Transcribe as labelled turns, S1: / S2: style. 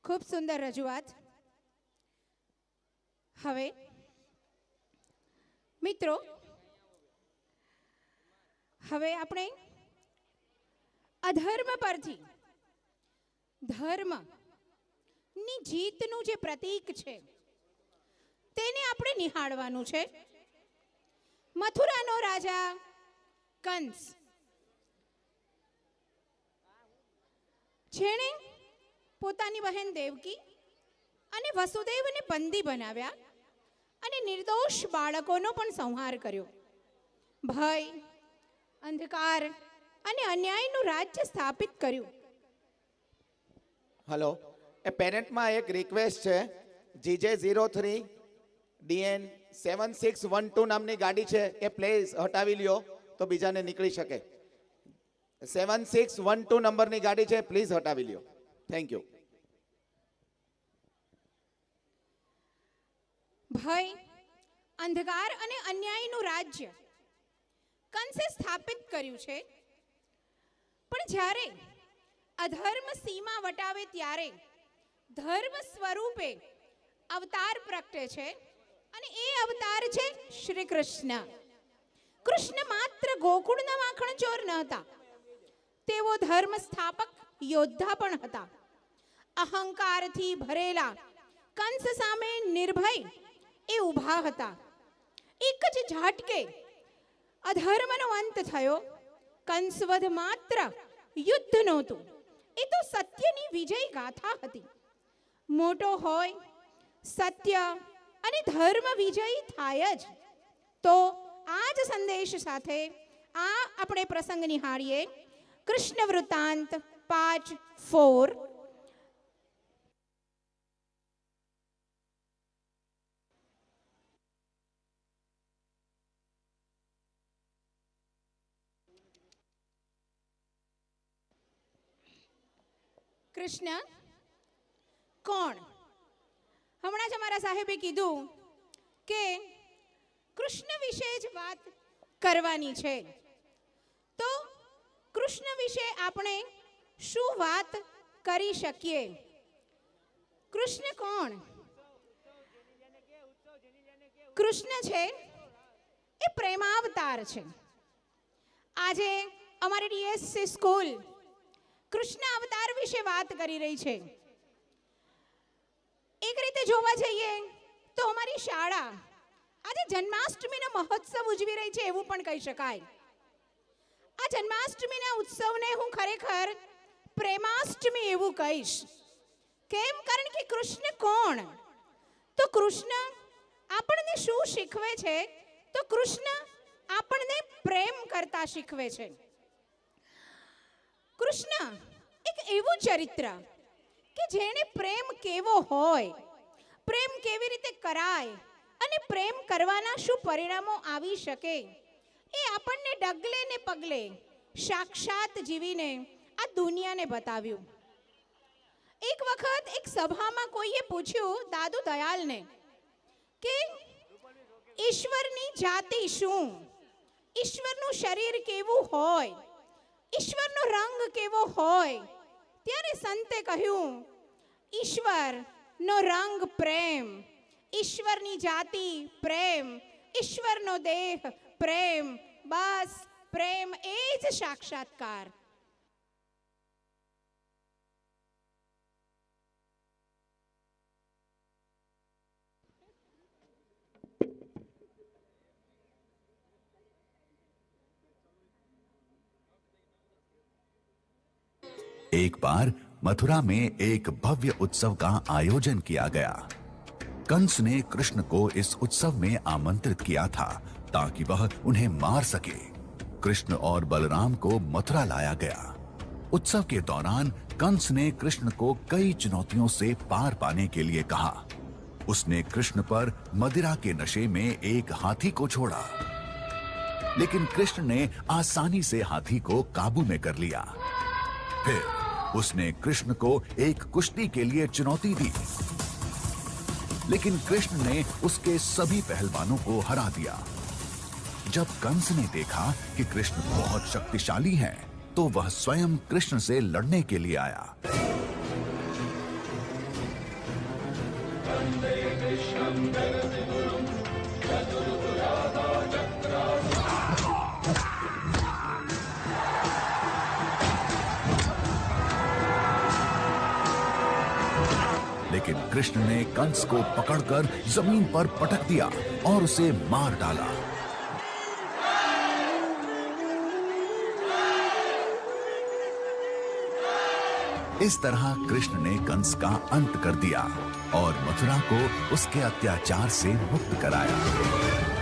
S1: ખૂબ સુંદર રજૂઆત. હવે મિત્રો, હવે આપણે અધર્મ પરથી ધર્મની જીતનું જે પ્રતીક છે તેને આપણે નિહાળવાનું છે. મથુરાનો રાજા કંસ, જેણે પોતાની બહેન દેવકી અને વસુદેવને બંદી બનાવ્યા અને નિર્દોષ બાળકોનો પણ સંહાર કર્યો. ભય, અંધકાર અને અન્યાયનું રાજ્ય સ્થાપિત કર્યું.
S2: હલો, એ પેરેન્ટમાં એક રિક્વેસ્ટ છે. GJ03 DN 7612 નામની ગાડી છે, એ પ્લીઝ હટાવી લ્યો તો બીજાને નીકળી શકે. 7612 નંબરની ગાડી છે, પ્લીઝ હટાવી લ્યો. Thank you.
S1: ભય, અંધકાર અને અન્યાયનું રાજ્ય કંસે સ્થાપિત કર્યું છે. પણ જ્યારે અધર્મ સીમા વટાવે ત્યારે ધર્મ સ્વરૂપે અવતાર પ્રગટે છે અને એ અવતાર છે શ્રી કૃષ્ણ. કૃષ્ણ માત્ર ગોકુળના માખણ ચોર ન હતા, તેઓ ધર્મ સ્થાપક યોદ્ધા પણ હતા. અહંકારથી ભરેલા કંસ સામે નિર્ભય એ ઊભા હતા. એક જ ઝાટકે અધર્મનો અંત થયો. કંસવધ માત્ર યુદ્ધ નહોતું, એ તો સત્યની વિજય ગાથા હતી. મોટો હોય સત્ય અને ધર્મ વિજયી થાય જ. તો આ જ સંદેશ સાથે આ આપણે પ્રસંગ નિહાળીએ. કૃષ્ણ વૃત્તાંત 5:4. કૃષ્ણ કોણ? હમણાં જ અમારા સાહેબે કીધું કે કૃષ્ણ વિશે જ વાત કરવાની છે. તો કૃષ્ણ વિશે આપણે શું વાત કરી શકીએ? કૃષ્ણ કોણ? કૃષ્ણ છે એ પ્રેમાવતાર છે. આજે અમારી DSC સ્કૂલ કૃષ્ણ અવતાર વિશે વાત કરી રહી છે. એક રીતે જોવા જઈએ તો અમારી શાળા આજે જન્માષ્ટમીનો મહોત્સવ ઉજવી રહી છે એવું પણ કહી શકાય. આ જન્માષ્ટમીના ઉત્સવને હું ખરેખર પ્રેમાષ્ટમી એવું કહીશ. કેમ? કારણ કે કૃષ્ણ કોણ? તો કૃષ્ણ આપણને શું શીખવે છે? તો કૃષ્ણ આપણને પ્રેમ કરતા શીખવે છે. કૃષ્ણ એક એવું ચરિત્ર કે જેણે પ્રેમ કેવો હોય, પ્રેમ કેવી રીતે કરાય અને પ્રેમ કરવાના શું પરિણામો આવી શકે, એ આપણને ડગલે ને પગલે સાક્ષાત જીવીને આ દુનિયાને બતાવ્યું. એક વખત એક સભામાં કોઈએ પૂછ્યું દાદુ દયાલને કે ઈશ્વરની જાતિ શું, ઈશ્વરનું શરીર કેવું હોય, ઈશ્વરનો રંગ કેવો હોય. ત્યારે સંતે કહ્યું, ઈશ્વરનો રંગ પ્રેમ, ઈશ્વરની જાતિ પ્રેમ, ઈશ્વરનો દેહ પ્રેમ, બસ પ્રેમ એ જ સાક્ષાત્કાર.
S3: एक बार मथुरा में एक भव्य उत्सव का आयोजन किया गया. कंस ने कृष्ण को इस उत्सव में आमंत्रित किया था ताकि वह उन्हें मार सके. कृष्ण और बलराम को मथुरा लाया गया. उत्सव के दौरान कंस ने कृष्ण को कई चुनौतियों से पार पाने के लिए कहा. उसने कृष्ण पर मदिरा के नशे में एक हाथी को छोड़ा, लेकिन कृष्ण ने आसानी से हाथी को काबू में कर लिया. फिर उसने कृष्ण को एक कुश्ती के लिए चुनौती दी, लेकिन कृष्ण ने उसके सभी पहलवानों को हरा दिया. जब कंस ने देखा कि कृष्ण बहुत शक्तिशाली हैं, तो वह स्वयं कृष्ण से लड़ने के लिए आया. लेकिन कृष्ण ने कंस को पकड़कर जमीन पर पटक दिया और उसे मार डाला। इस तरह कृष्ण ने कंस का अंत कर दिया और मथुरा को उसके अत्याचार से मुक्त कराया।